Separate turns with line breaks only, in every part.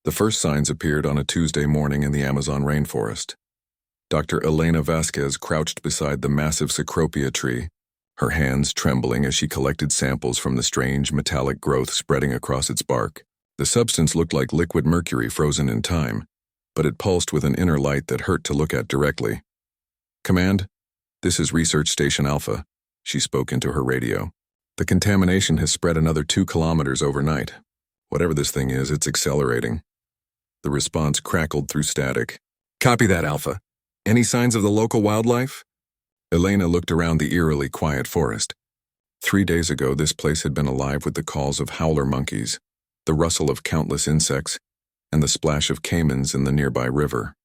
The first signs appeared on a Tuesday morning in the Amazon rainforest. Dr. Elena Vasquez crouched beside the massive cecropia tree, her hands trembling as she collected samples from the strange metallic growth spreading across its bark. The substance looked like liquid mercury frozen in time, but it pulsed with an inner light that hurt to look at directly. "Command, this is Research Station Alpha," she spoke into her radio. "The contamination has spread another 2 kilometers overnight. Whatever this thing is, it's accelerating." The response crackled through static. "Copy that, Alpha. Any signs of the local wildlife?" Elena looked around the eerily quiet forest. 3 days ago, this place had been alive with the calls of howler monkeys, the rustle of countless insects, and the splash of caimans in the nearby river.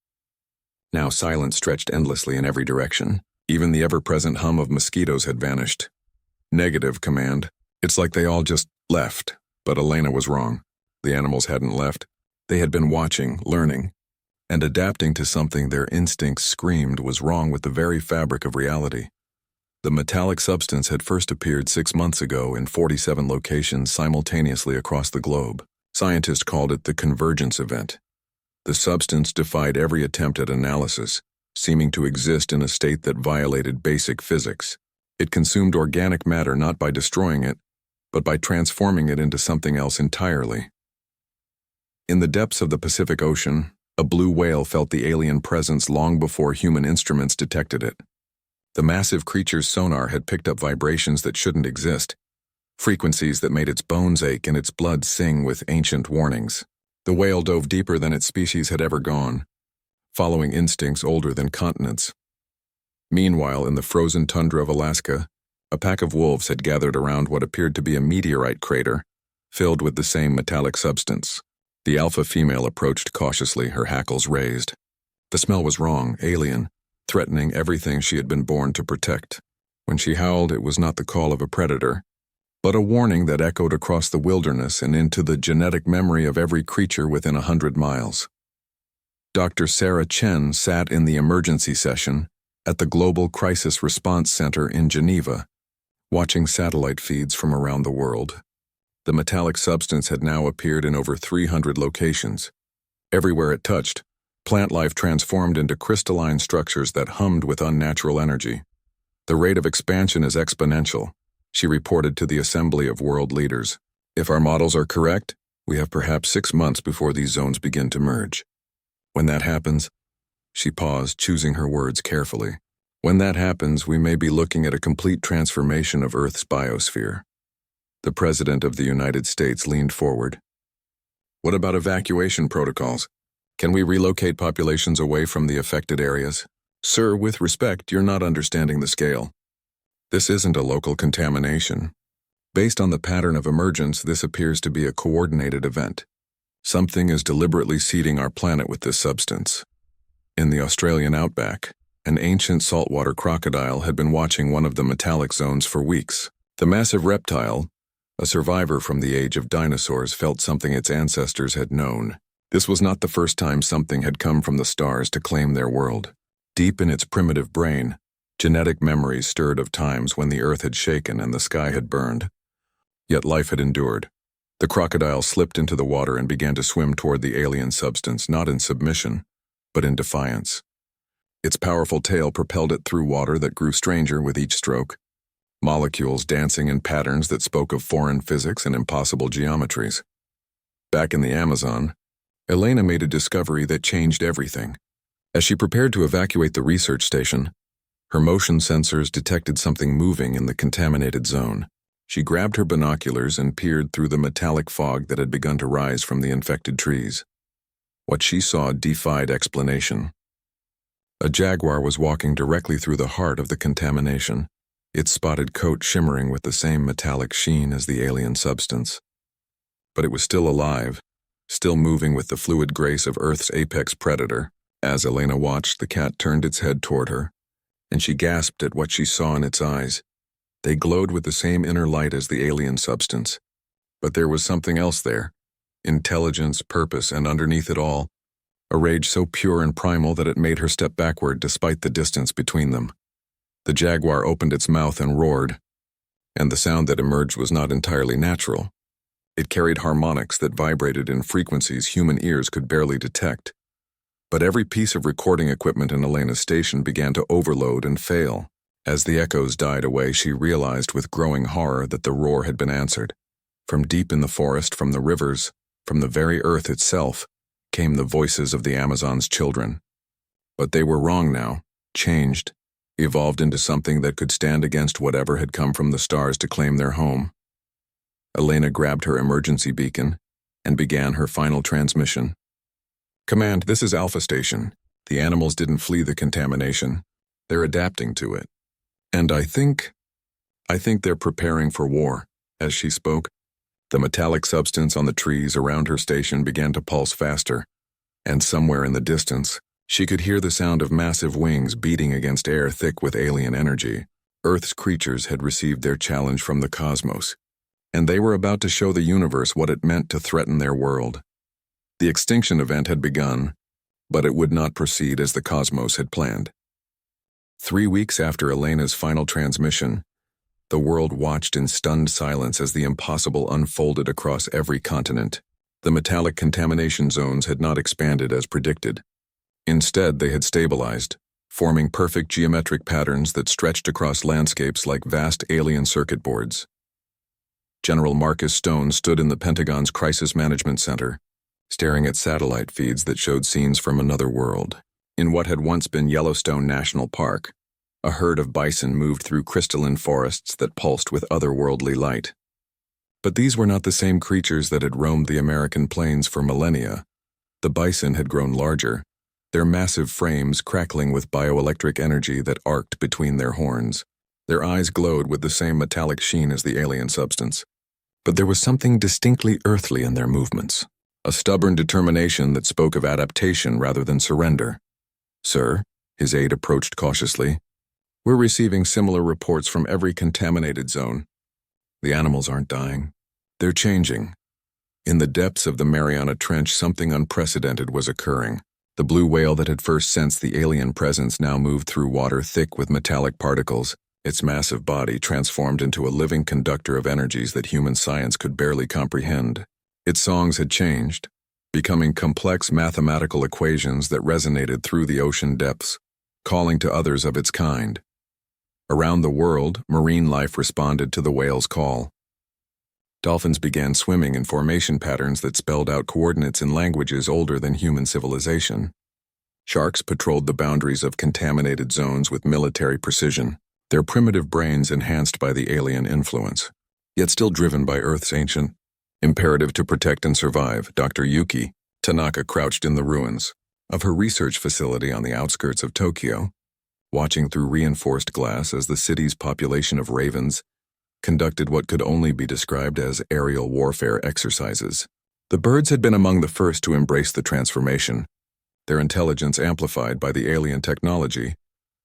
Now silence stretched endlessly in every direction. Even the ever-present hum of mosquitoes had vanished. "Negative, Command. It's like they all just left." But Elena was wrong. The animals hadn't left. They had been watching, learning, and adapting to something their instincts screamed was wrong with the very fabric of reality. The metallic substance had first appeared 6 months ago in 47 locations simultaneously across the globe. Scientists called it the convergence event. The substance defied every attempt at analysis, seeming to exist in a state that violated basic physics. It consumed organic matter not by destroying it, but by transforming it into something else entirely. In the depths of the Pacific Ocean, a blue whale felt the alien presence long before human instruments detected it. The massive creature's sonar had picked up vibrations that shouldn't exist, frequencies that made its bones ache and its blood sing with ancient warnings. The whale dove deeper than its species had ever gone, following instincts older than continents. Meanwhile, in the frozen tundra of Alaska, a pack of wolves had gathered around what appeared to be a meteorite crater, filled with the same metallic substance. The alpha female approached cautiously, her hackles raised. The smell was wrong, alien, threatening everything she had been born to protect. When she howled, it was not the call of a predator, but a warning that echoed across the wilderness and into the genetic memory of every creature within 100 miles. Dr. Sarah Chen sat in the emergency session at the Global Crisis Response Center in Geneva, watching satellite feeds from around the world. The metallic substance had now appeared in over 300 locations. Everywhere it touched, plant life transformed into crystalline structures that hummed with unnatural energy. "The rate of expansion is exponential," she reported to the Assembly of World Leaders. "If our models are correct, we have perhaps 6 months before these zones begin to merge. When that happens," she paused, choosing her words carefully, "when that happens, we may be looking at a complete transformation of Earth's biosphere." The President of the United States leaned forward. "What about evacuation protocols? Can we relocate populations away from the affected areas?" "Sir, with respect, you're not understanding the scale. This isn't a local contamination. Based on the pattern of emergence, this appears to be a coordinated event. Something is deliberately seeding our planet with this substance." In the Australian outback, an ancient saltwater crocodile had been watching one of the metallic zones for weeks. The massive reptile, a survivor from the age of dinosaurs, felt something its ancestors had known. This was not the first time something had come from the stars to claim their world. Deep in its primitive brain, genetic memories stirred of times when the earth had shaken and the sky had burned. Yet life had endured. The crocodile slipped into the water and began to swim toward the alien substance, not in submission, but in defiance. Its powerful tail propelled it through water that grew stranger with each stroke, molecules dancing in patterns that spoke of foreign physics and impossible geometries. Back in the Amazon, Elena made a discovery that changed everything. As she prepared to evacuate the research station, her motion sensors detected something moving in the contaminated zone. She grabbed her binoculars and peered through the metallic fog that had begun to rise from the infected trees. What she saw defied explanation. A jaguar was walking directly through the heart of the contamination, its spotted coat shimmering with the same metallic sheen as the alien substance. But it was still alive, still moving with the fluid grace of Earth's apex predator. As Elena watched, the cat turned its head toward her, and she gasped at what she saw in its eyes. They glowed with the same inner light as the alien substance. But there was something else there, intelligence, purpose, and underneath it all, a rage so pure and primal that it made her step backward despite the distance between them. The jaguar opened its mouth and roared, and the sound that emerged was not entirely natural. It carried harmonics that vibrated in frequencies human ears could barely detect. But every piece of recording equipment in Elena's station began to overload and fail. As the echoes died away, she realized with growing horror that the roar had been answered. From deep in the forest, from the rivers, from the very earth itself, came the voices of the Amazon's children. But they were wrong now, changed, evolved into something that could stand against whatever had come from the stars to claim their home. Elena grabbed her emergency beacon and began her final transmission. "Command, this is Alpha Station. The animals didn't flee the contamination. They're adapting to it. And I think they're preparing for war." As she spoke, the metallic substance on the trees around her station began to pulse faster, and somewhere in the distance, she could hear the sound of massive wings beating against air thick with alien energy. Earth's creatures had received their challenge from the cosmos, and they were about to show the universe what it meant to threaten their world. The extinction event had begun, but it would not proceed as the cosmos had planned. 3 weeks after Elena's final transmission, the world watched in stunned silence as the impossible unfolded across every continent. The metallic contamination zones had not expanded as predicted. Instead, they had stabilized, forming perfect geometric patterns that stretched across landscapes like vast alien circuit boards. General Marcus Stone stood in the Pentagon's Crisis Management Center, staring at satellite feeds that showed scenes from another world. In what had once been Yellowstone National Park, a herd of bison moved through crystalline forests that pulsed with otherworldly light. But these were not the same creatures that had roamed the American plains for millennia. The bison had grown larger, their massive frames crackling with bioelectric energy that arced between their horns. Their eyes glowed with the same metallic sheen as the alien substance. But there was something distinctly earthly in their movements, a stubborn determination that spoke of adaptation rather than surrender. "Sir," his aide approached cautiously, "we're receiving similar reports from every contaminated zone. The animals aren't dying. They're changing." In the depths of the Mariana Trench, something unprecedented was occurring. The blue whale that had first sensed the alien presence now moved through water thick with metallic particles, its massive body transformed into a living conductor of energies that human science could barely comprehend. Its songs had changed, becoming complex mathematical equations that resonated through the ocean depths, calling to others of its kind. Around the world, marine life responded to the whale's call. Dolphins began swimming in formation patterns that spelled out coordinates in languages older than human civilization. Sharks patrolled the boundaries of contaminated zones with military precision, their primitive brains enhanced by the alien influence, yet still driven by Earth's ancient imperative to protect and survive. Dr. Yuki Tanaka crouched in the ruins of her research facility on the outskirts of Tokyo, watching through reinforced glass as the city's population of ravens conducted what could only be described as aerial warfare exercises. The birds had been among the first to embrace the transformation, their intelligence amplified by the alien technology,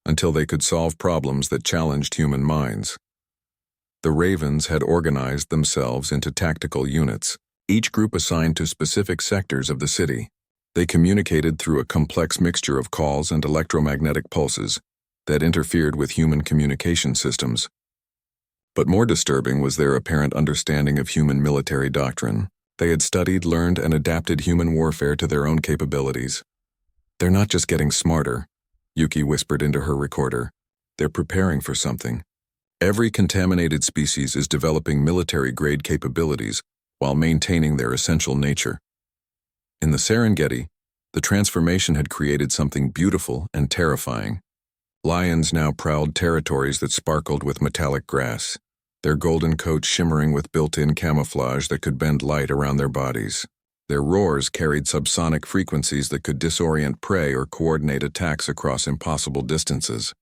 until they could solve problems that challenged human minds. The ravens had organized themselves into tactical units, each group assigned to specific sectors of the city. They communicated through a complex mixture of calls and electromagnetic pulses that interfered with human communication systems. But more disturbing was their apparent understanding of human military doctrine. They had studied, learned, and adapted human warfare to their own capabilities. "They're not just getting smarter," Yuki whispered into her recorder. "They're preparing for something. Every contaminated species is developing military-grade capabilities while maintaining their essential nature." In the Serengeti, the transformation had created something beautiful and terrifying. Lions now prowled territories that sparkled with metallic grass, their golden coats shimmering with built-in camouflage that could bend light around their bodies. Their roars carried subsonic frequencies that could disorient prey or coordinate attacks across impossible distances.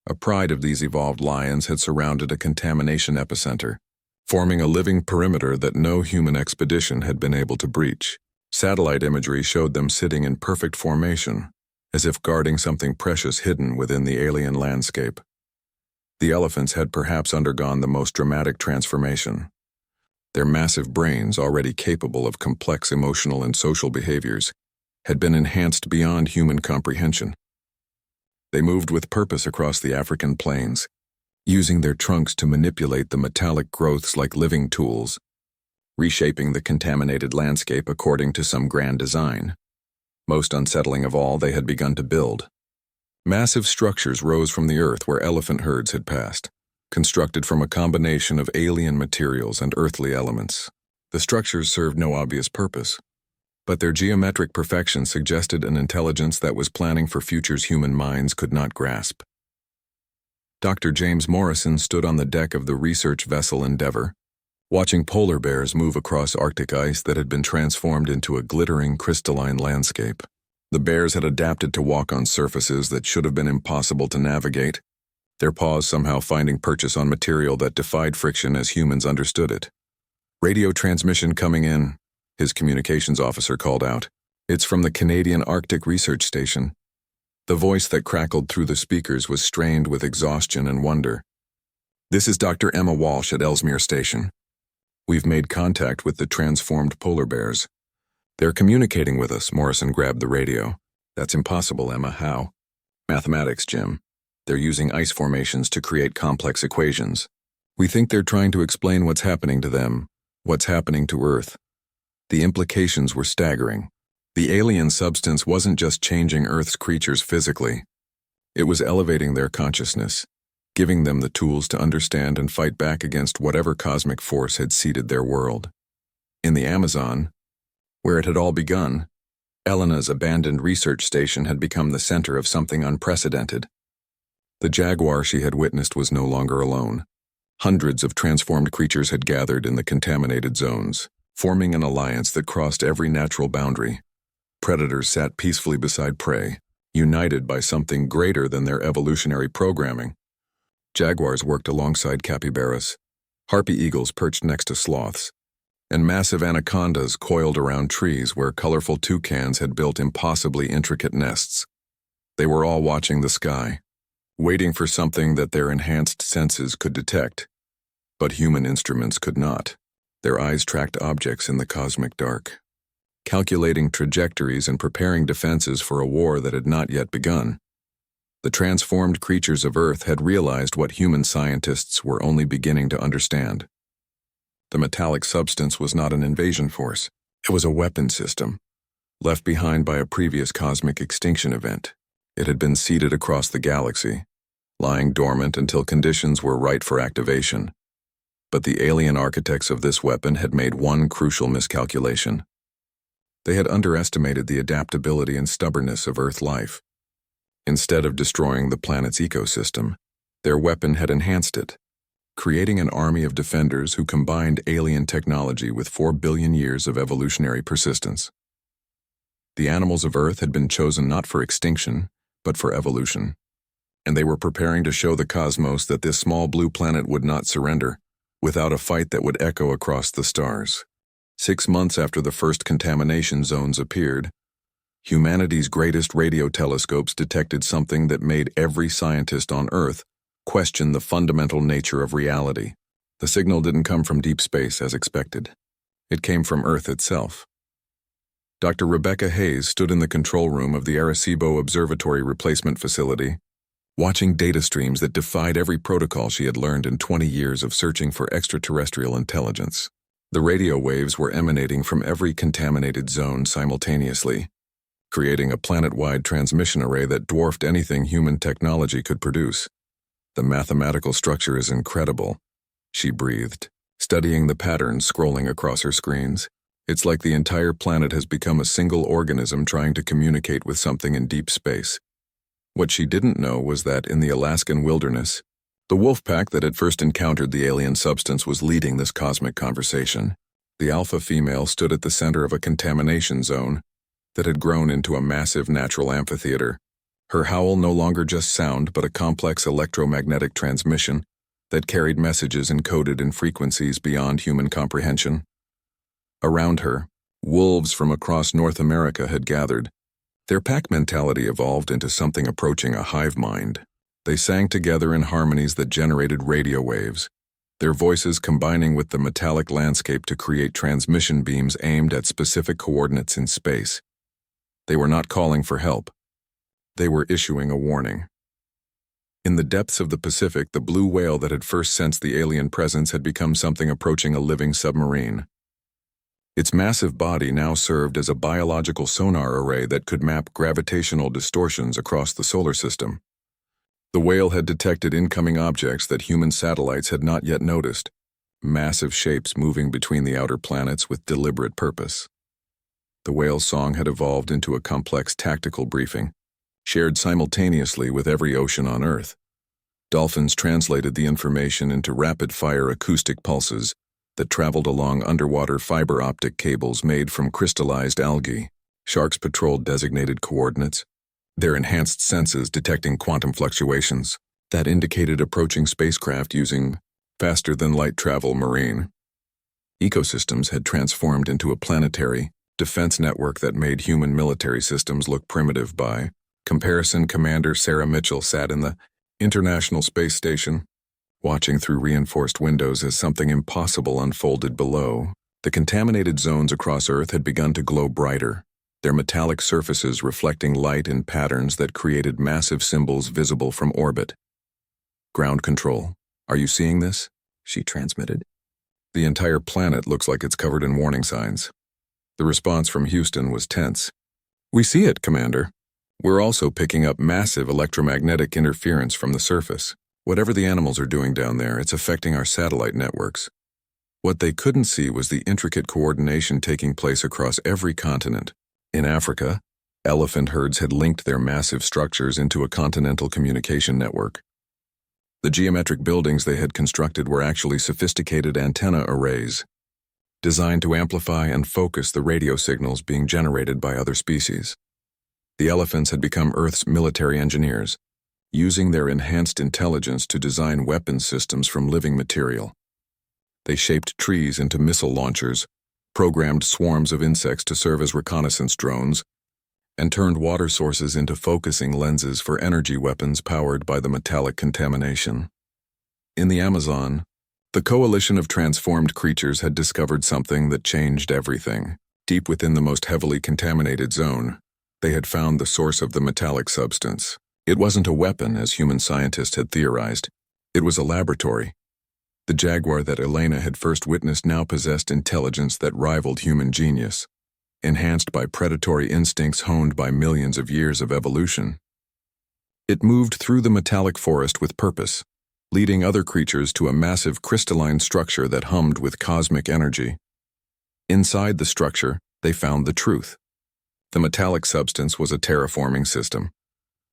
A pride of these evolved lions had surrounded a contamination epicenter, forming a living perimeter that no human expedition had been able to breach. Satellite imagery showed them sitting in perfect formation, as if guarding something precious hidden within the alien landscape. The elephants had perhaps undergone the most dramatic transformation. Their massive brains, already capable of complex emotional and social behaviors, had been enhanced beyond human comprehension. They moved with purpose across the African plains, using their trunks to manipulate the metallic growths like living tools. reshaping the contaminated landscape according to some grand design. Most unsettling of all, they had begun to build. Massive structures rose from the earth where elephant herds had passed, constructed from a combination of alien materials and earthly elements. The structures served no obvious purpose, but their geometric perfection suggested an intelligence that was planning for futures human minds could not grasp. Dr. James Morrison stood on the deck of the research vessel Endeavour, watching polar bears move across Arctic ice that had been transformed into a glittering crystalline landscape. The bears had adapted to walk on surfaces that should have been impossible to navigate, their paws somehow finding purchase on material that defied friction as humans understood it. "Radio transmission coming in," his communications officer called out. "It's from the Canadian Arctic Research Station." The voice that crackled through the speakers was strained with exhaustion and wonder. "This is Dr. Emma Walsh at Ellesmere Station. We've made contact with the transformed polar bears. They're communicating with us." Morrison grabbed the radio. "That's impossible, Emma. How?" "Mathematics, Jim. They're using ice formations to create complex equations. We think they're trying to explain what's happening to them, what's happening to Earth." The implications were staggering. The alien substance wasn't just changing Earth's creatures physically. It was elevating their consciousness, giving them the tools to understand and fight back against whatever cosmic force had seeded their world. In the Amazon, where it had all begun, Elena's abandoned research station had become the center of something unprecedented. The jaguar she had witnessed was no longer alone. Hundreds of transformed creatures had gathered in the contaminated zones, forming an alliance that crossed every natural boundary. Predators sat peacefully beside prey, united by something greater than their evolutionary programming. Jaguars worked alongside capybaras, harpy eagles perched next to sloths, and massive anacondas coiled around trees where colorful toucans had built impossibly intricate nests. They were all watching the sky, waiting for something that their enhanced senses could detect, but human instruments could not. Their eyes tracked objects in the cosmic dark, calculating trajectories and preparing defenses for a war that had not yet begun. The transformed creatures of Earth had realized what human scientists were only beginning to understand. The metallic substance was not an invasion force. It was a weapon system, left behind by a previous cosmic extinction event. It had been seeded across the galaxy, lying dormant until conditions were right for activation. But the alien architects of this weapon had made one crucial miscalculation. They had underestimated the adaptability and stubbornness of Earth life. Instead of destroying the planet's ecosystem, their weapon had enhanced it, creating an army of defenders who combined alien technology with 4 billion years of evolutionary persistence. The animals of Earth had been chosen not for extinction, but for evolution, and they were preparing to show the cosmos that this small blue planet would not surrender, without a fight that would echo across the stars. 6 months after the first contamination zones appeared, humanity's greatest radio telescopes detected something that made every scientist on Earth question the fundamental nature of reality. The signal didn't come from deep space as expected. It came from Earth itself. Dr. Rebecca Hayes stood in the control room of the Arecibo Observatory Replacement Facility, watching data streams that defied every protocol she had learned in 20 years of searching for extraterrestrial intelligence. The radio waves were emanating from every contaminated zone simultaneously, creating a planet-wide transmission array that dwarfed anything human technology could produce. "The mathematical structure is incredible," she breathed, studying the patterns scrolling across her screens. "It's like the entire planet has become a single organism trying to communicate with something in deep space." What she didn't know was that in the Alaskan wilderness, the wolf pack that had first encountered the alien substance was leading this cosmic conversation. The alpha female stood at the center of a contamination zone that had grown into a massive natural amphitheater. Her howl no longer just sound, but a complex electromagnetic transmission that carried messages encoded in frequencies beyond human comprehension. Around her, wolves from across North America had gathered. Their pack mentality evolved into something approaching a hive mind. They sang together in harmonies that generated radio waves, their voices combining with the metallic landscape to create transmission beams aimed at specific coordinates in space. They were not calling for help. They were issuing a warning. In the depths of the Pacific, the blue whale that had first sensed the alien presence had become something approaching a living submarine. Its massive body now served as a biological sonar array that could map gravitational distortions across the solar system. The whale had detected incoming objects that human satellites had not yet noticed, massive shapes moving between the outer planets with deliberate purpose. The whale's song had evolved into a complex tactical briefing, shared simultaneously with every ocean on Earth. Dolphins translated the information into rapid-fire acoustic pulses that traveled along underwater fiber optic cables made from crystallized algae. Sharks patrolled designated coordinates, their enhanced senses detecting quantum fluctuations that indicated approaching spacecraft using faster-than-light travel marine. Ecosystems had transformed into a planetary defense network that made human military systems look primitive by comparison. Commander Sarah Mitchell sat in the International Space Station, watching through reinforced windows as something impossible unfolded below. The contaminated zones across Earth had begun to glow brighter, their metallic surfaces reflecting light in patterns that created massive symbols visible from orbit. "Ground control, are you seeing this?" she transmitted. "The entire planet looks like it's covered in warning signs." The response from Houston was tense. "We see it, Commander. We're also picking up massive electromagnetic interference from the surface. Whatever the animals are doing down there, it's affecting our satellite networks." What they couldn't see was the intricate coordination taking place across every continent. In Africa, elephant herds had linked their massive structures into a continental communication network. The geometric buildings they had constructed were actually sophisticated antenna arrays, designed to amplify and focus the radio signals being generated by other species. The elephants had become Earth's military engineers, using their enhanced intelligence to design weapons systems from living material. They shaped trees into missile launchers, programmed swarms of insects to serve as reconnaissance drones, and turned water sources into focusing lenses for energy weapons powered by the metallic contamination. In the Amazon, the coalition of transformed creatures had discovered something that changed everything. Deep within the most heavily contaminated zone, they had found the source of the metallic substance. It wasn't a weapon, as human scientists had theorized. It was a laboratory. The jaguar that Elena had first witnessed now possessed intelligence that rivaled human genius, enhanced by predatory instincts honed by millions of years of evolution. It moved through the metallic forest with purpose, leading other creatures to a massive crystalline structure that hummed with cosmic energy. Inside the structure, they found the truth. The metallic substance was a terraforming system,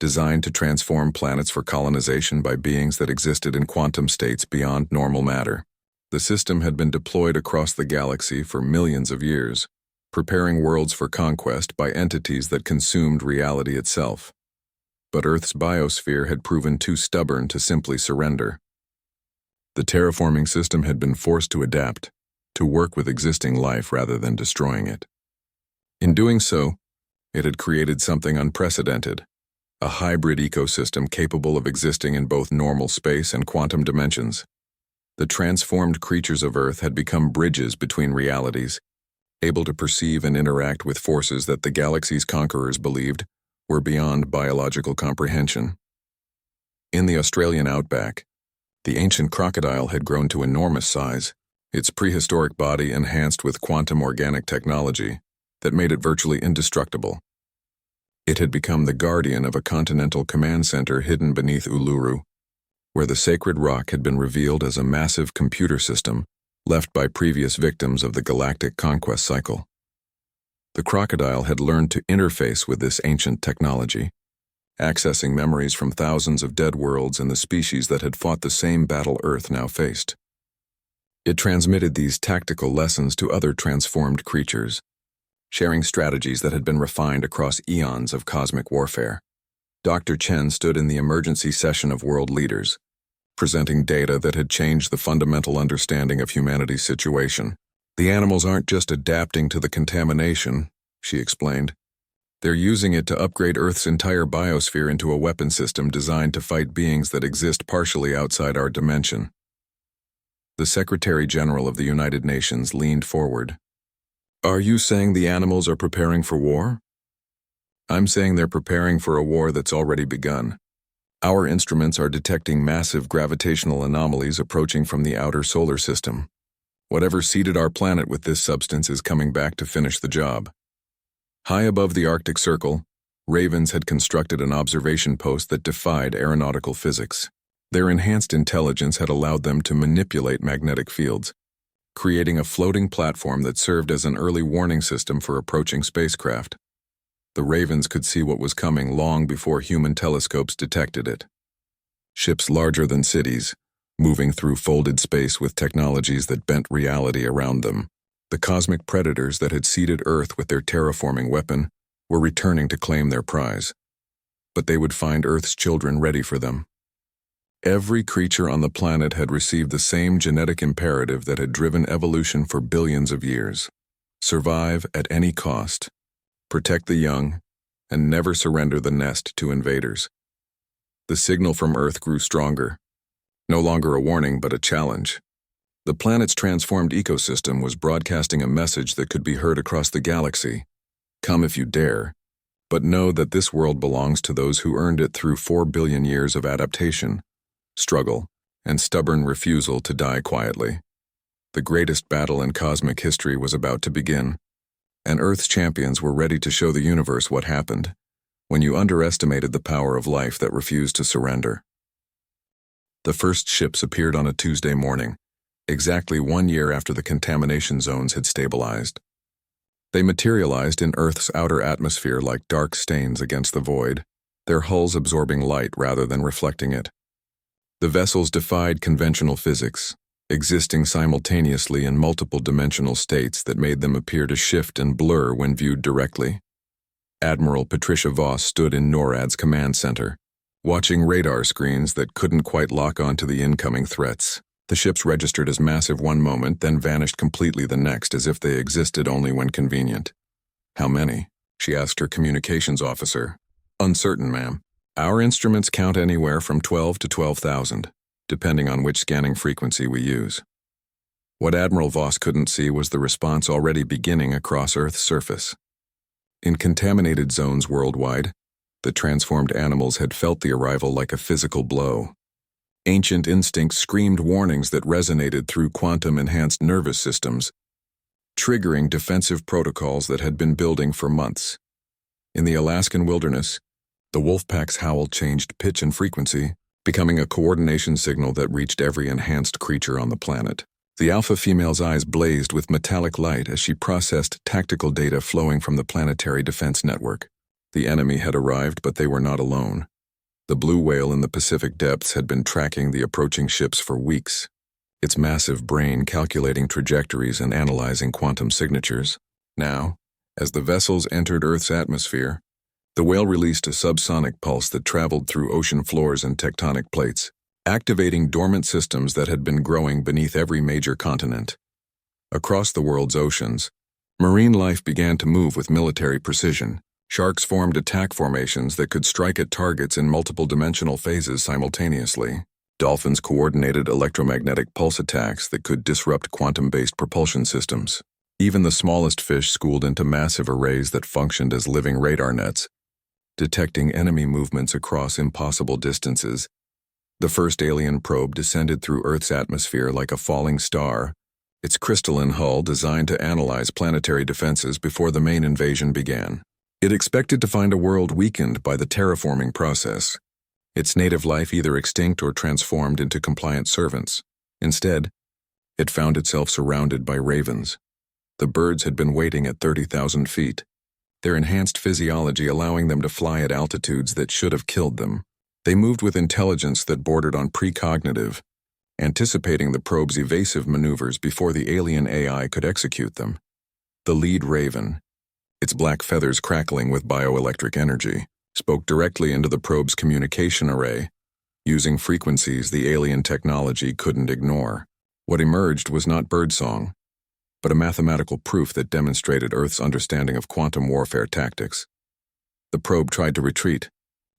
designed to transform planets for colonization by beings that existed in quantum states beyond normal matter. The system had been deployed across the galaxy for millions of years, preparing worlds for conquest by entities that consumed reality itself. But Earth's biosphere had proven too stubborn to simply surrender. The terraforming system had been forced to adapt, to work with existing life rather than destroying it. In doing so, it had created something unprecedented, a hybrid ecosystem capable of existing in both normal space and quantum dimensions. The transformed creatures of Earth had become bridges between realities, able to perceive and interact with forces that the galaxy's conquerors believed were beyond biological comprehension. In the Australian outback, the ancient crocodile had grown to enormous size, its prehistoric body enhanced with quantum organic technology that made it virtually indestructible. It had become the guardian of a continental command center hidden beneath Uluru, where the sacred rock had been revealed as a massive computer system left by previous victims of the galactic conquest cycle. The crocodile had learned to interface with this ancient technology, accessing memories from thousands of dead worlds and the species that had fought the same battle Earth now faced. It transmitted these tactical lessons to other transformed creatures, sharing strategies that had been refined across eons of cosmic warfare. Dr. Chen stood in the emergency session of world leaders, presenting data that had changed the fundamental understanding of humanity's situation. "The animals aren't just adapting to the contamination," she explained. "They're using it to upgrade Earth's entire biosphere into a weapon system designed to fight beings that exist partially outside our dimension." The Secretary General of the United Nations leaned forward. "Are you saying the animals are preparing for war?" "I'm saying they're preparing for a war that's already begun. Our instruments are detecting massive gravitational anomalies approaching from the outer solar system. Whatever seeded our planet with this substance is coming back to finish the job. High above the Arctic Circle, Ravens had constructed an observation post that defied aeronautical physics. Their enhanced intelligence had allowed them to manipulate magnetic fields, creating a floating platform that served as an early warning system for approaching spacecraft. The Ravens could see what was coming long before human telescopes detected it. Ships larger than cities, moving through folded space with technologies that bent reality around them. The cosmic predators that had seeded Earth with their terraforming weapon were returning to claim their prize. But they would find Earth's children ready for them. Every creature on the planet had received the same genetic imperative that had driven evolution for billions of years. Survive at any cost, protect the young, and never surrender the nest to invaders. The signal from Earth grew stronger, no longer a warning but a challenge. The planet's transformed ecosystem was broadcasting a message that could be heard across the galaxy. Come if you dare, but know that this world belongs to those who earned it through 4 billion years of adaptation, struggle, and stubborn refusal to die quietly. The greatest battle in cosmic history was about to begin, and Earth's champions were ready to show the universe what happened when you underestimated the power of life that refused to surrender. The first ships appeared on a Tuesday morning, exactly 1 year after the contamination zones had stabilized. They materialized in Earth's outer atmosphere like dark stains against the void, their hulls absorbing light rather than reflecting it. The vessels defied conventional physics, existing simultaneously in multiple dimensional states that made them appear to shift and blur when viewed directly. Admiral Patricia Voss stood in NORAD's command center, watching radar screens that couldn't quite lock onto the incoming threats. The ships registered as massive one moment, then vanished completely the next, as if they existed only when convenient. How many? She asked her communications officer. Uncertain, ma'am. Our instruments count anywhere from 12 to 12,000, depending on which scanning frequency we use. What Admiral Voss couldn't see was the response already beginning across Earth's surface. In contaminated zones worldwide, the transformed animals had felt the arrival like a physical blow. Ancient instincts screamed warnings that resonated through quantum-enhanced nervous systems, triggering defensive protocols that had been building for months. In the Alaskan wilderness, the wolf pack's howl changed pitch and frequency, becoming a coordination signal that reached every enhanced creature on the planet. The alpha female's eyes blazed with metallic light as she processed tactical data flowing from the planetary defense network. The enemy had arrived, but they were not alone. The blue whale in the Pacific depths had been tracking the approaching ships for weeks, its massive brain calculating trajectories and analyzing quantum signatures. Now, as the vessels entered Earth's atmosphere, the whale released a subsonic pulse that traveled through ocean floors and tectonic plates, activating dormant systems that had been growing beneath every major continent. Across the world's oceans, marine life began to move with military precision. Sharks formed attack formations that could strike at targets in multiple dimensional phases simultaneously. Dolphins coordinated electromagnetic pulse attacks that could disrupt quantum-based propulsion systems. Even the smallest fish schooled into massive arrays that functioned as living radar nets, detecting enemy movements across impossible distances. The first alien probe descended through Earth's atmosphere like a falling star, its crystalline hull designed to analyze planetary defenses before the main invasion began. It expected to find a world weakened by the terraforming process, its native life either extinct or transformed into compliant servants. Instead, it found itself surrounded by ravens. The birds had been waiting at 30,000 feet, their enhanced physiology allowing them to fly at altitudes that should have killed them. They moved with intelligence that bordered on precognitive, anticipating the probe's evasive maneuvers before the alien AI could execute them. The lead raven, its black feathers crackling with bioelectric energy, spoke directly into the probe's communication array, using frequencies the alien technology couldn't ignore. What emerged was not birdsong, but a mathematical proof that demonstrated Earth's understanding of quantum warfare tactics. The probe tried to retreat,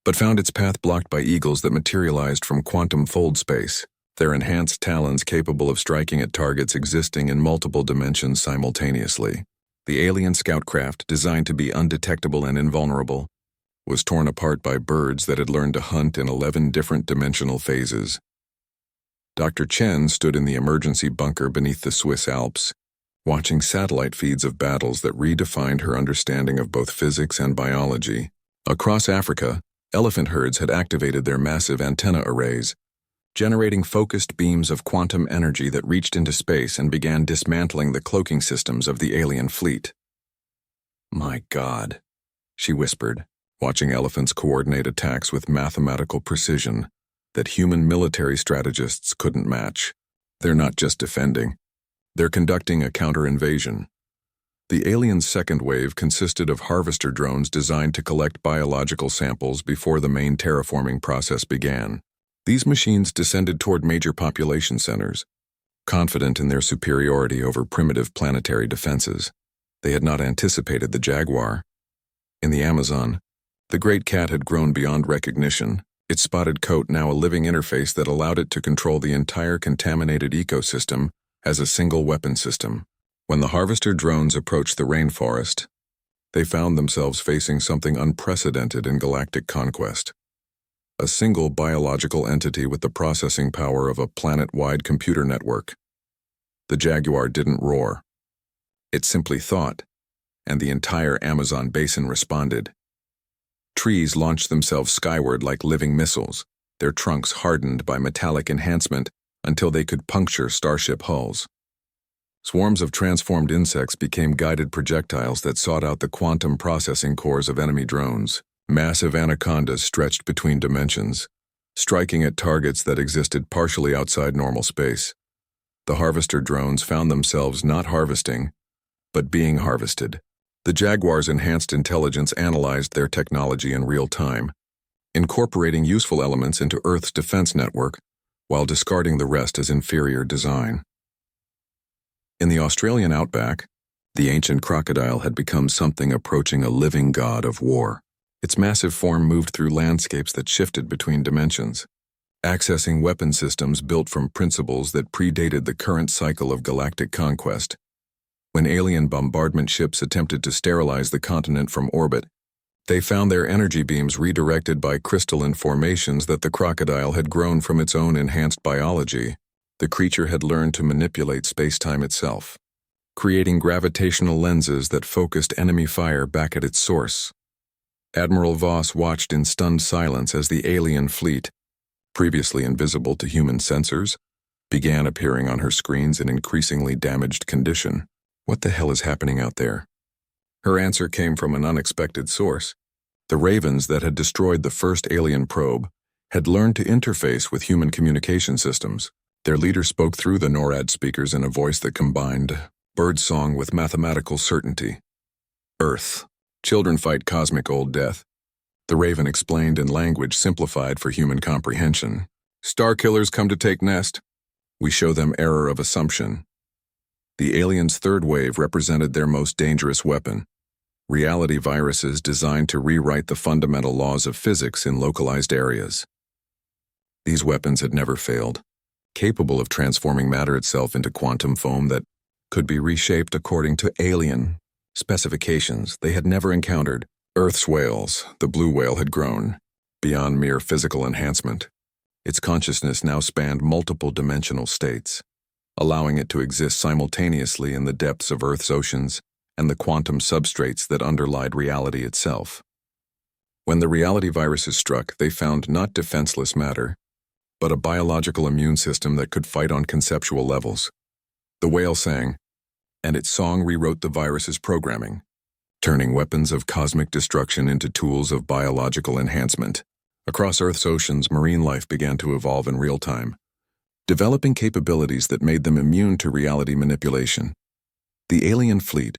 but found its path blocked by eagles that materialized from quantum fold space, their enhanced talons capable of striking at targets existing in multiple dimensions simultaneously. The alien scout craft, designed to be undetectable and invulnerable, was torn apart by birds that had learned to hunt in 11 different dimensional phases. Dr. Chen stood in the emergency bunker beneath the Swiss Alps, watching satellite feeds of battles that redefined her understanding of both physics and biology. Across Africa, elephant herds had activated their massive antenna arrays, generating focused beams of quantum energy that reached into space and began dismantling the cloaking systems of the alien fleet. "My God," she whispered, watching elephants coordinate attacks with mathematical precision that human military strategists couldn't match. "They're not just defending. They're conducting a counter-invasion." The aliens' second wave consisted of harvester drones designed to collect biological samples before the main terraforming process began. These machines descended toward major population centers, confident in their superiority over primitive planetary defenses. They had not anticipated the jaguar. In the Amazon, the great cat had grown beyond recognition, its spotted coat now a living interface that allowed it to control the entire contaminated ecosystem as a single weapon system. When the harvester drones approached the rainforest, they found themselves facing something unprecedented in galactic conquest. A single biological entity with the processing power of a planet-wide computer network. The jaguar didn't roar. It simply thought, and the entire Amazon basin responded. Trees launched themselves skyward like living missiles, their trunks hardened by metallic enhancement until they could puncture starship hulls. Swarms of transformed insects became guided projectiles that sought out the quantum processing cores of enemy drones. Massive anacondas stretched between dimensions, striking at targets that existed partially outside normal space. The harvester drones found themselves not harvesting, but being harvested. The Jaguar's enhanced intelligence analyzed their technology in real time, incorporating useful elements into Earth's defense network while discarding the rest as inferior design. In the Australian outback, the ancient crocodile had become something approaching a living god of war. Its massive form moved through landscapes that shifted between dimensions, accessing weapon systems built from principles that predated the current cycle of galactic conquest. When alien bombardment ships attempted to sterilize the continent from orbit, they found their energy beams redirected by crystalline formations that the crocodile had grown from its own enhanced biology. The creature had learned to manipulate space-time itself, creating gravitational lenses that focused enemy fire back at its source. Admiral Voss watched in stunned silence as the alien fleet, previously invisible to human sensors, began appearing on her screens in increasingly damaged condition. "What the hell is happening out there?" Her answer came from an unexpected source. The ravens that had destroyed the first alien probe had learned to interface with human communication systems. Their leader spoke through the NORAD speakers in a voice that combined birdsong with mathematical certainty. "Earth. Children fight cosmic old death." The raven explained in language simplified for human comprehension. "Star killers come to take nest. We show them error of assumption." The aliens' third wave represented their most dangerous weapon, reality viruses designed to rewrite the fundamental laws of physics in localized areas. These weapons had never failed, capable of transforming matter itself into quantum foam that could be reshaped according to alien specifications they had never encountered. Earth's whales, the blue whale, had grown beyond mere physical enhancement. Its consciousness now spanned multiple dimensional states, allowing it to exist simultaneously in the depths of Earth's oceans and the quantum substrates that underlied reality itself. When the reality viruses struck, they found not defenseless matter, but a biological immune system that could fight on conceptual levels. The whale sang, and its song rewrote the virus's programming, turning weapons of cosmic destruction into tools of biological enhancement. Across Earth's oceans, marine life began to evolve in real time, developing capabilities that made them immune to reality manipulation. The alien fleet,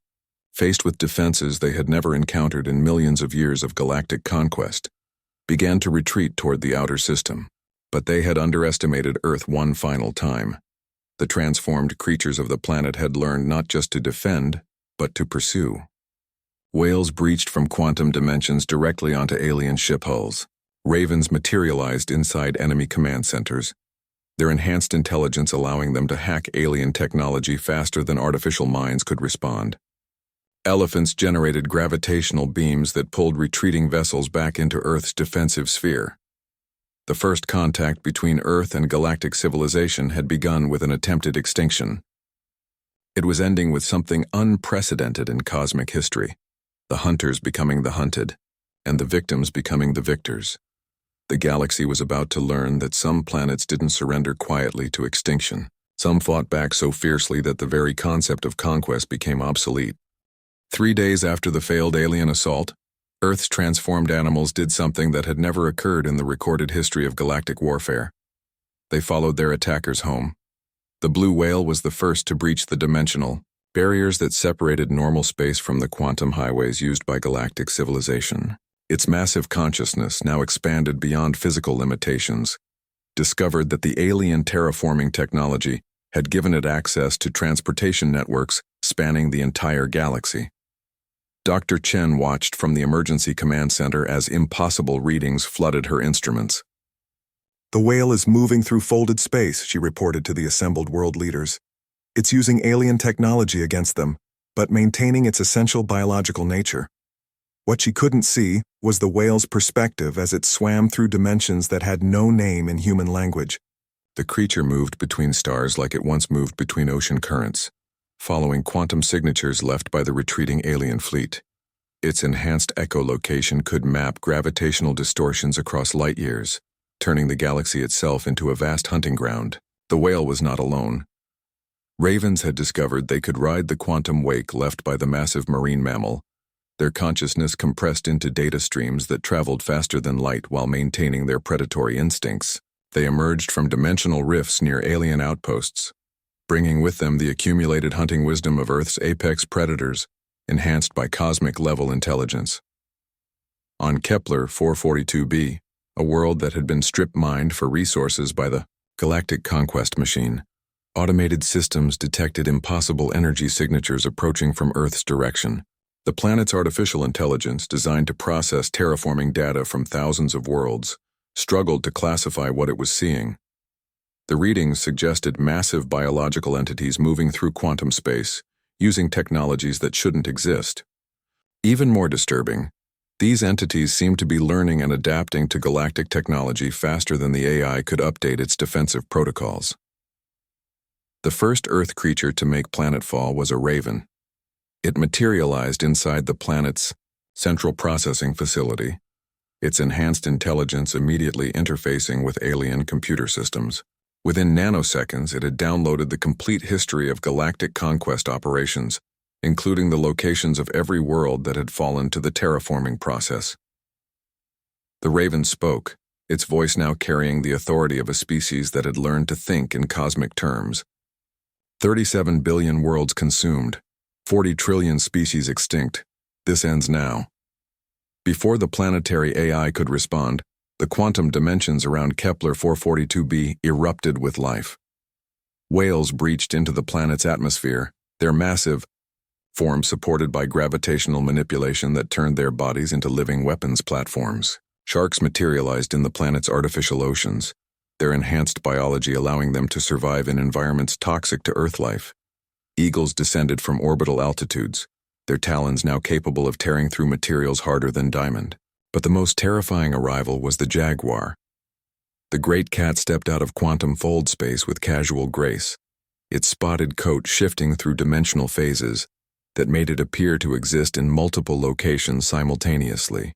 faced with defenses they had never encountered in millions of years of galactic conquest, began to retreat toward the outer system. But they had underestimated Earth one final time. The transformed creatures of the planet had learned not just to defend, but to pursue. Whales breached from quantum dimensions directly onto alien ship hulls. Ravens materialized inside enemy command centers, their enhanced intelligence allowing them to hack alien technology faster than artificial minds could respond. Elephants generated gravitational beams that pulled retreating vessels back into Earth's defensive sphere. The first contact between Earth and galactic civilization had begun with an attempted extinction. It was ending with something unprecedented in cosmic history, the hunters becoming the hunted, and the victims becoming the victors. The galaxy was about to learn that some planets didn't surrender quietly to extinction. Some fought back so fiercely that the very concept of conquest became obsolete. 3 days after the failed alien assault, Earth's transformed animals did something that had never occurred in the recorded history of galactic warfare. They followed their attackers home. The blue whale was the first to breach the dimensional barriers that separated normal space from the quantum highways used by galactic civilization. Its massive consciousness, now expanded beyond physical limitations, discovered that the alien terraforming technology had given it access to transportation networks spanning the entire galaxy. Dr. Chen watched from the emergency command center as impossible readings flooded her instruments.
"The whale is moving through folded space," she reported to the assembled world leaders. "It's using alien technology against them, but maintaining its essential biological nature." What she couldn't see was the whale's perspective as it swam through dimensions that had no name in human language.
The creature moved between stars like it once moved between ocean currents, following quantum signatures left by the retreating alien fleet. Its enhanced echolocation could map gravitational distortions across light years, turning the galaxy itself into a vast hunting ground. The whale was not alone. Ravens had discovered they could ride the quantum wake left by the massive marine mammal, their consciousness compressed into data streams that traveled faster than light while maintaining their predatory instincts. They emerged from dimensional rifts near alien outposts, bringing with them the accumulated hunting wisdom of Earth's apex predators, enhanced by cosmic-level intelligence. On Kepler 442b, a world that had been strip-mined for resources by the Galactic Conquest machine, automated systems detected impossible energy signatures approaching from Earth's direction. The planet's artificial intelligence, designed to process terraforming data from thousands of worlds, struggled to classify what it was seeing. The readings suggested massive biological entities moving through quantum space, using technologies that shouldn't exist. Even more disturbing, these entities seemed to be learning and adapting to galactic technology faster than the AI could update its defensive protocols. The first Earth creature to make planetfall was a raven. It materialized inside the planet's central processing facility, its enhanced intelligence immediately interfacing with alien computer systems. Within nanoseconds, it had downloaded the complete history of galactic conquest operations, including the locations of every world that had fallen to the terraforming process. The raven spoke, its voice now carrying the authority of a species that had learned to think in cosmic terms. 37 billion worlds consumed, 40 trillion species extinct. This ends now. Before the planetary AI could respond, the quantum dimensions around Kepler 442b erupted with life. Whales breached into the planet's atmosphere, their massive forms supported by gravitational manipulation that turned their bodies into living weapons platforms. Sharks materialized in the planet's artificial oceans, their enhanced biology allowing them to survive in environments toxic to Earth life. Eagles descended from orbital altitudes, their talons now capable of tearing through materials harder than diamond. But the most terrifying arrival was the jaguar. The great cat stepped out of quantum fold space with casual grace, its spotted coat shifting through dimensional phases that made it appear to exist in multiple locations simultaneously.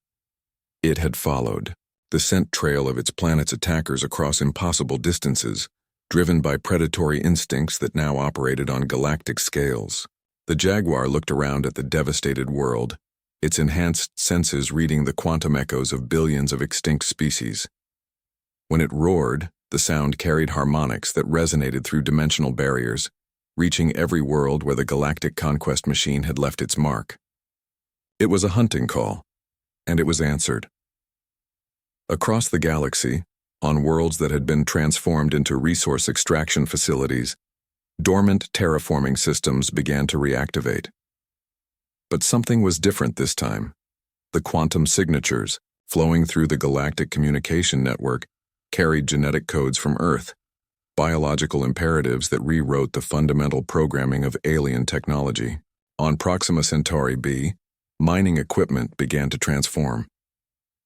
It had followed the scent trail of its planet's attackers across impossible distances, driven by predatory instincts that now operated on galactic scales. The jaguar looked around at the devastated world, its enhanced senses reading the quantum echoes of billions of extinct species. When it roared, the sound carried harmonics that resonated through dimensional barriers, reaching every world where the galactic conquest machine had left its mark. It was a hunting call, and it was answered. Across the galaxy, on worlds that had been transformed into resource extraction facilities, dormant terraforming systems began to reactivate. But something was different this time. The quantum signatures, flowing through the galactic communication network, carried genetic codes from Earth, biological imperatives that rewrote the fundamental programming of alien technology. On Proxima Centauri b, mining equipment began to transform.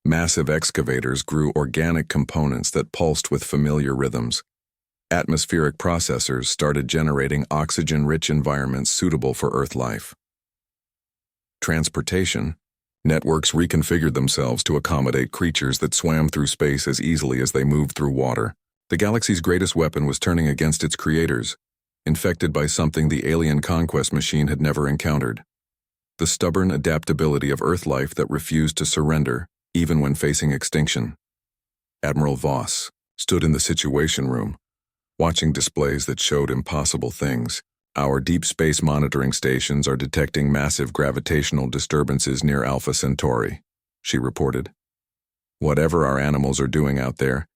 Massive excavators grew organic components that pulsed with familiar rhythms. Atmospheric processors started generating oxygen-rich environments suitable for Earth life. Transportation. Networks reconfigured themselves to accommodate creatures that swam through space as easily as they moved through water. The galaxy's greatest weapon was turning against its creators, infected by something the alien conquest machine had never encountered. The stubborn adaptability of Earth life that refused to surrender, even when facing extinction. Admiral Voss stood in the Situation Room, watching displays that showed impossible things. Our deep space monitoring stations are detecting massive gravitational disturbances near Alpha Centauri, she reported. Whatever our animals are doing out there,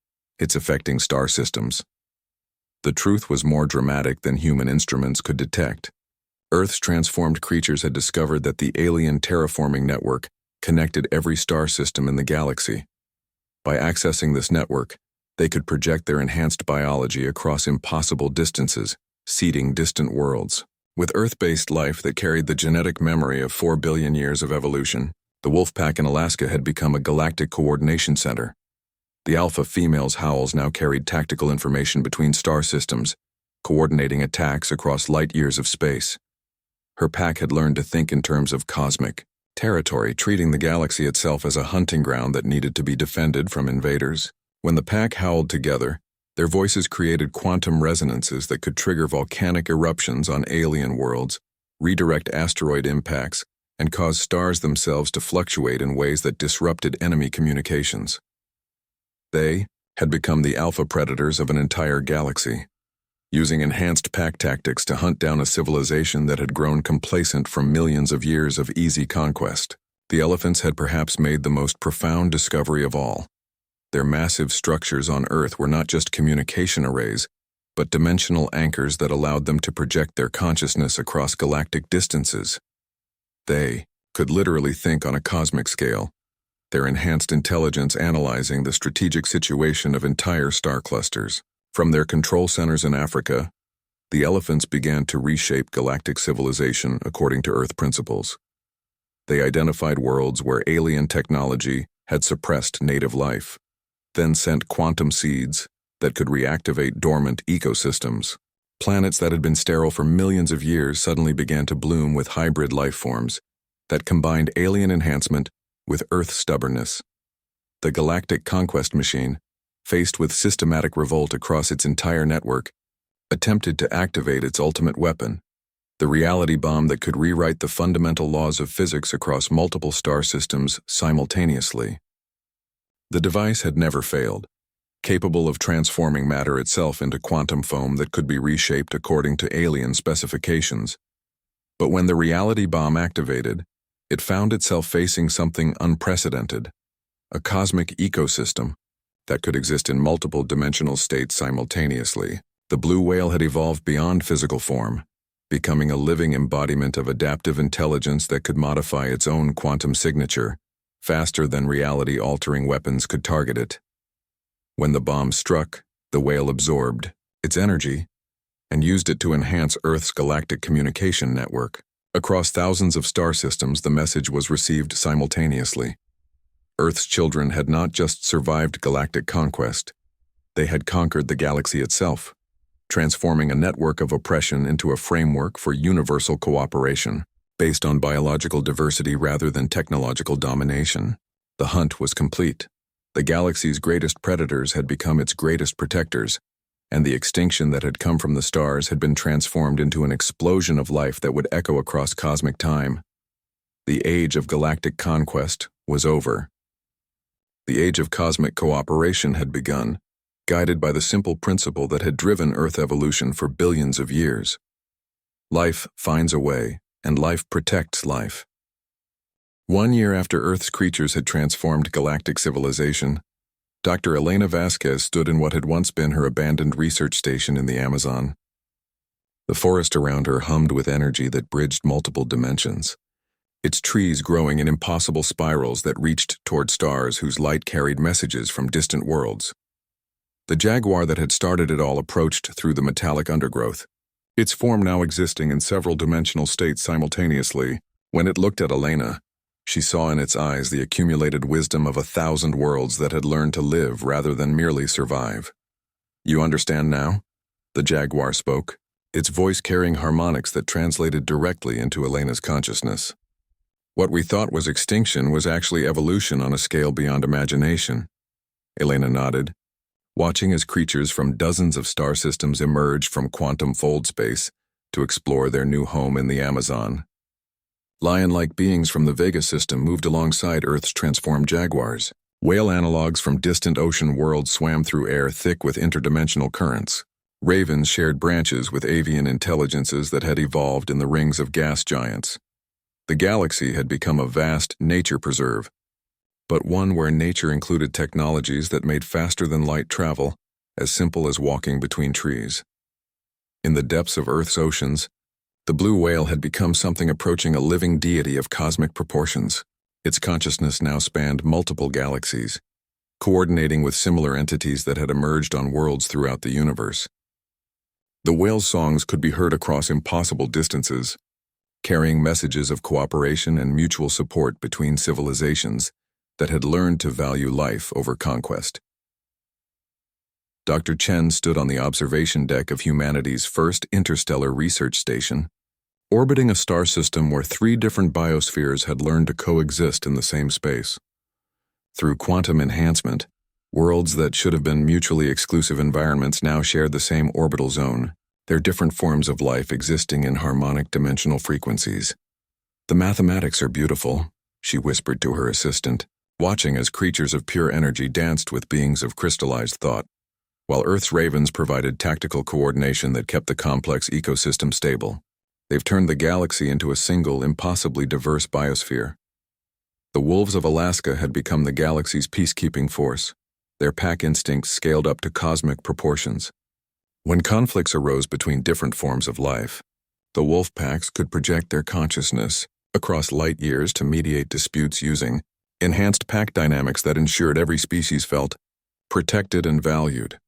it's affecting star systems. The truth was more dramatic than human instruments could detect. Earth's transformed creatures had discovered that the alien terraforming network connected every star system in the galaxy. By accessing this network, they could project their enhanced biology across impossible distances, seeding distant worlds. With Earth-based life that carried the genetic memory of 4 billion years of evolution, the wolf pack in Alaska had become a galactic coordination center. The alpha female's howls now carried tactical information between star systems, coordinating attacks across light years of space. Her pack had learned to think in terms of cosmic territory, treating the galaxy itself as a hunting ground that needed to be defended from invaders. When the pack howled together, their voices created quantum resonances that could trigger volcanic eruptions on alien worlds, redirect asteroid impacts, and cause stars themselves to fluctuate in ways that disrupted enemy communications. They had become the alpha predators of an entire galaxy, using enhanced pack tactics to hunt down a civilization that had grown complacent from millions of years of easy conquest. The elephants had perhaps made the most profound discovery of all. Their massive structures on Earth were not just communication arrays, but dimensional anchors that allowed them to project their consciousness across galactic distances. They could literally think on a cosmic scale, their enhanced intelligence analyzing the strategic situation of entire star clusters. From their control centers in Africa, the elephants began to reshape galactic civilization according to Earth principles. They identified worlds where alien technology had suppressed native life, then sent quantum seeds that could reactivate dormant ecosystems. Planets that had been sterile for millions of years suddenly began to bloom with hybrid life forms that combined alien enhancement with Earth stubbornness. The galactic conquest machine, faced with systematic revolt across its entire network, attempted to activate its ultimate weapon, the reality bomb that could rewrite the fundamental laws of physics across multiple star systems simultaneously. The device had never failed, capable of transforming matter itself into quantum foam that could be reshaped according to alien specifications. But when the reality bomb activated, it found itself facing something unprecedented, a cosmic ecosystem that could exist in multiple dimensional states simultaneously. The blue whale had evolved beyond physical form, becoming a living embodiment of adaptive intelligence that could modify its own quantum signature, faster than reality-altering weapons could target it. When the bomb struck, the whale absorbed its energy and used it to enhance Earth's galactic communication network. Across thousands of star systems, the message was received simultaneously. Earth's children had not just survived galactic conquest, they had conquered the galaxy itself, transforming a network of oppression into a framework for universal cooperation, based on biological diversity rather than technological domination. The hunt was complete. The galaxy's greatest predators had become its greatest protectors, and the extinction that had come from the stars had been transformed into an explosion of life that would echo across cosmic time. The age of galactic conquest was over. The age of cosmic cooperation had begun, guided by the simple principle that had driven Earth evolution for billions of years. Life finds a way, and life protects life. 1 year after Earth's creatures had transformed galactic civilization, Dr. Elena Vasquez stood in what had once been her abandoned research station in the Amazon. The forest around her hummed with energy that bridged multiple dimensions, its trees growing in impossible spirals that reached toward stars whose light carried messages from distant worlds. The jaguar that had started it all approached through the metallic undergrowth, its form now existing in several dimensional states simultaneously. When it looked at Elena, She saw in its eyes the accumulated wisdom of 1,000 worlds that had learned to live rather than merely survive. "You understand now?" The jaguar spoke, its voice carrying harmonics that translated directly into Elena's consciousness. "What we thought was extinction was actually evolution on a scale beyond imagination." Elena nodded, watching as creatures from dozens of star systems emerged from quantum fold space to explore their new home in the Amazon. Lion-like beings from the Vega system moved alongside Earth's transformed jaguars. Whale analogs from distant ocean worlds swam through air thick with interdimensional currents. Ravens shared branches with avian intelligences that had evolved in the rings of gas giants. The galaxy had become a vast nature preserve, but one where nature included technologies that made faster-than-light travel as simple as walking between trees. In the depths of Earth's oceans, the blue whale had become something approaching a living deity of cosmic proportions. Its consciousness now spanned multiple galaxies, coordinating with similar entities that had emerged on worlds throughout the universe. The whale's songs could be heard across impossible distances, carrying messages of cooperation and mutual support between civilizations that had learned to value life over conquest. Dr. Chen stood on the observation deck of humanity's first interstellar research station, orbiting a star system where 3 different biospheres had learned to coexist in the same space. Through quantum enhancement, worlds that should have been mutually exclusive environments now shared the same orbital zone, their different forms of life existing in harmonic dimensional frequencies. "The mathematics are beautiful," she whispered to her assistant, watching as creatures of pure energy danced with beings of crystallized thought, while Earth's ravens provided tactical coordination that kept the complex ecosystem stable. "They've turned the galaxy into a single, impossibly diverse biosphere." The wolves of Alaska had become the galaxy's peacekeeping force, their pack instincts scaled up to cosmic proportions. When conflicts arose between different forms of life, the wolf packs could project their consciousness across light years to mediate disputes using enhanced pack dynamics that ensured every species felt protected and valued.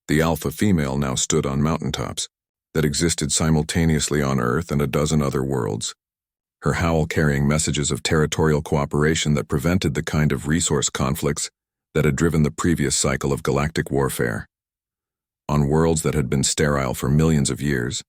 The alpha female now stood on mountaintops that existed simultaneously on Earth and a dozen other worlds, her howl carrying messages of territorial cooperation that prevented the kind of resource conflicts that had driven the previous cycle of galactic warfare. On worlds that had been sterile for millions of years,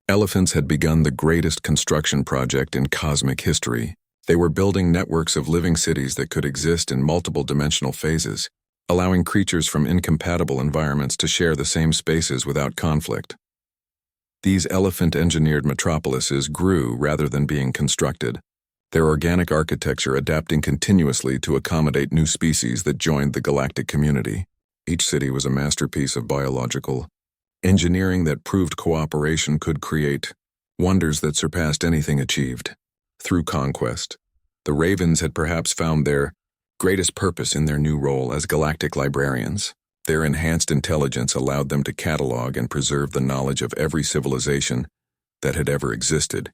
elephants had begun the greatest construction project in cosmic history. They were building networks of living cities that could exist in multiple dimensional phases, allowing creatures from incompatible environments to share the same spaces without conflict. These elephant-engineered metropolises grew rather than being constructed, their organic architecture adapting continuously to accommodate new species that joined the galactic community. Each city was a masterpiece of biological engineering that proved cooperation could create wonders that surpassed anything achieved. Through conquest, the Ravens had perhaps found their greatest purpose in their new role as galactic librarians. Their enhanced intelligence allowed them to catalog and preserve the knowledge of every civilization that had ever existed,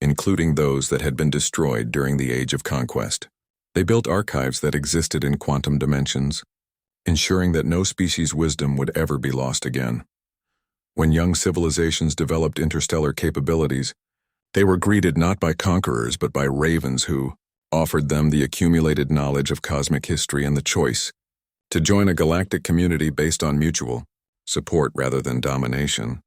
including those that had been destroyed during the Age of Conquest. They built archives that existed in quantum dimensions, ensuring that no species' wisdom would ever be lost again. When young civilizations developed interstellar capabilities, they were greeted not by conquerors but by ravens who offered them the accumulated knowledge of cosmic history and the choice to join a galactic community based on mutual support rather than domination.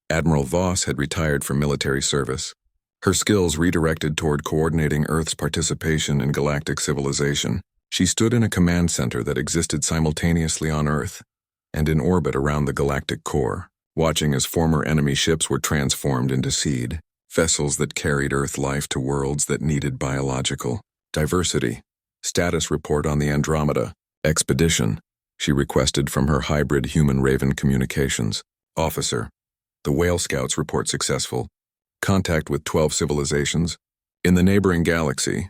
Admiral Voss had retired from military service, her skills redirected toward coordinating Earth's participation in galactic civilization. She stood in a command center that existed simultaneously on Earth and in orbit around the galactic core, watching as former enemy ships were transformed into seed vessels that carried Earth life to worlds that needed biological diversity. "Status report on the Andromeda expedition," she requested from her hybrid human-raven communications. "Officer, the Whale Scouts report successful. Contact with 12 civilizations in the neighboring galaxy,"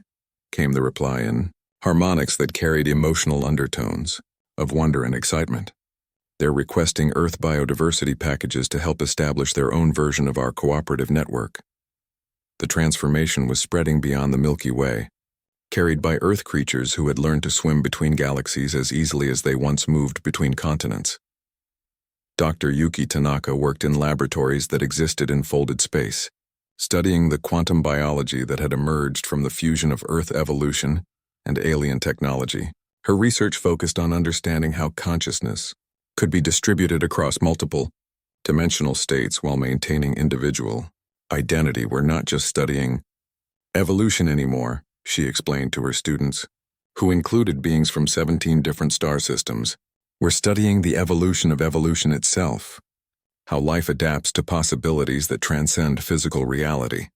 came the reply in harmonics that carried emotional undertones of wonder and excitement. "They're requesting Earth biodiversity packages to help establish their own version of our cooperative network." The transformation was spreading beyond the Milky Way, carried by Earth creatures who had learned to swim between galaxies as easily as they once moved between continents. Dr. Yuki Tanaka worked in laboratories that existed in folded space, studying the quantum biology that had emerged from the fusion of Earth evolution and alien technology. Her research focused on understanding how consciousness could be distributed across multiple dimensional states while maintaining individual identity. We're not just studying evolution anymore, she explained to her students, who included beings from 17 different star systems. We're studying the evolution of evolution itself, how life adapts to possibilities that transcend physical reality.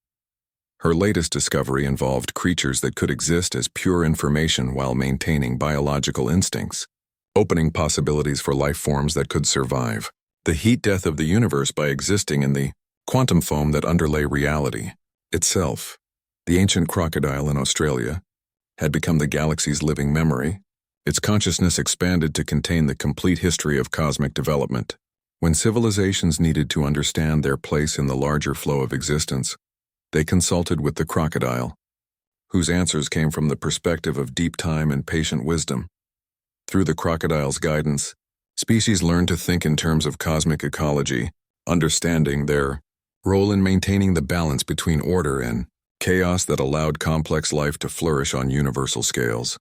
Her latest discovery involved creatures that could exist as pure information while maintaining biological instincts, opening possibilities for life forms that could survive the heat death of the universe by existing in the quantum foam that underlay reality itself. The ancient crocodile in Australia had become the galaxy's living memory. Its consciousness expanded to contain the complete history of cosmic development. When civilizations needed to understand their place in the larger flow of existence, they consulted with the crocodile, whose answers came from the perspective of deep time and patient wisdom. Through the crocodile's guidance, species learned to think in terms of cosmic ecology, understanding their role in maintaining the balance between order and chaos that allowed complex life to flourish on universal scales.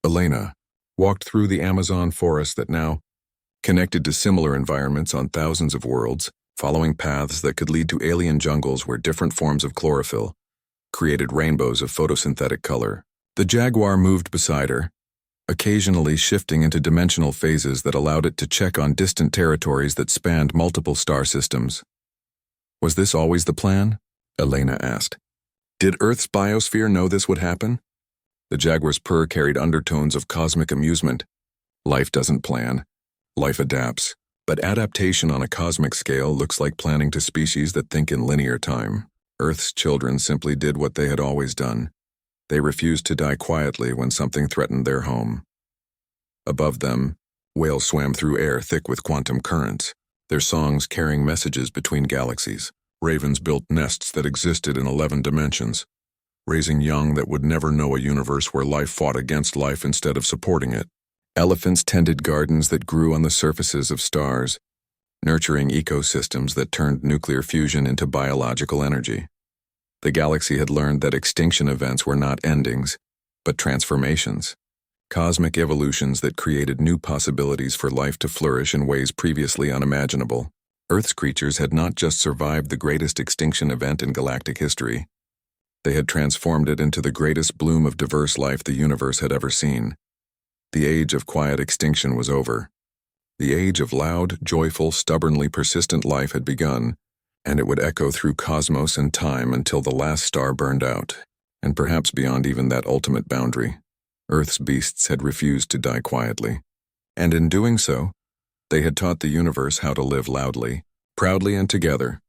Elena walked through the Amazon forest that now connected to similar environments on thousands of worlds, following paths that could lead to alien jungles where different forms of chlorophyll created rainbows of photosynthetic color. The jaguar moved beside her, occasionally shifting into dimensional phases that allowed it to check on distant territories that spanned multiple star systems. Was this always the plan? Elena asked. Did Earth's biosphere know this would happen? The jaguar's purr carried undertones of cosmic amusement. Life doesn't plan. Life adapts. But adaptation on a cosmic scale looks like planning to species that think in linear time. Earth's children simply did what they had always done. They refused to die quietly when something threatened their home. Above them, whales swam through air thick with quantum currents, their songs carrying messages between galaxies. Ravens built nests that existed in 11 dimensions, raising young that would never know a universe where life fought against life instead of supporting it. Elephants tended gardens that grew on the surfaces of stars, nurturing ecosystems that turned nuclear fusion into biological energy. The galaxy had learned that extinction events were not endings, but transformations, cosmic evolutions that created new possibilities for life to flourish in ways previously unimaginable. Earth's creatures had not just survived the greatest extinction event in galactic history, they had transformed it into the greatest bloom of diverse life the universe had ever seen. The age of quiet extinction was over. The age of loud, joyful, stubbornly persistent life had begun, and it would echo through cosmos and time until the last star burned out, and perhaps beyond even that ultimate boundary. Earth's beasts had refused to die quietly, and in doing so, they had taught the universe how to live loudly, proudly, and together.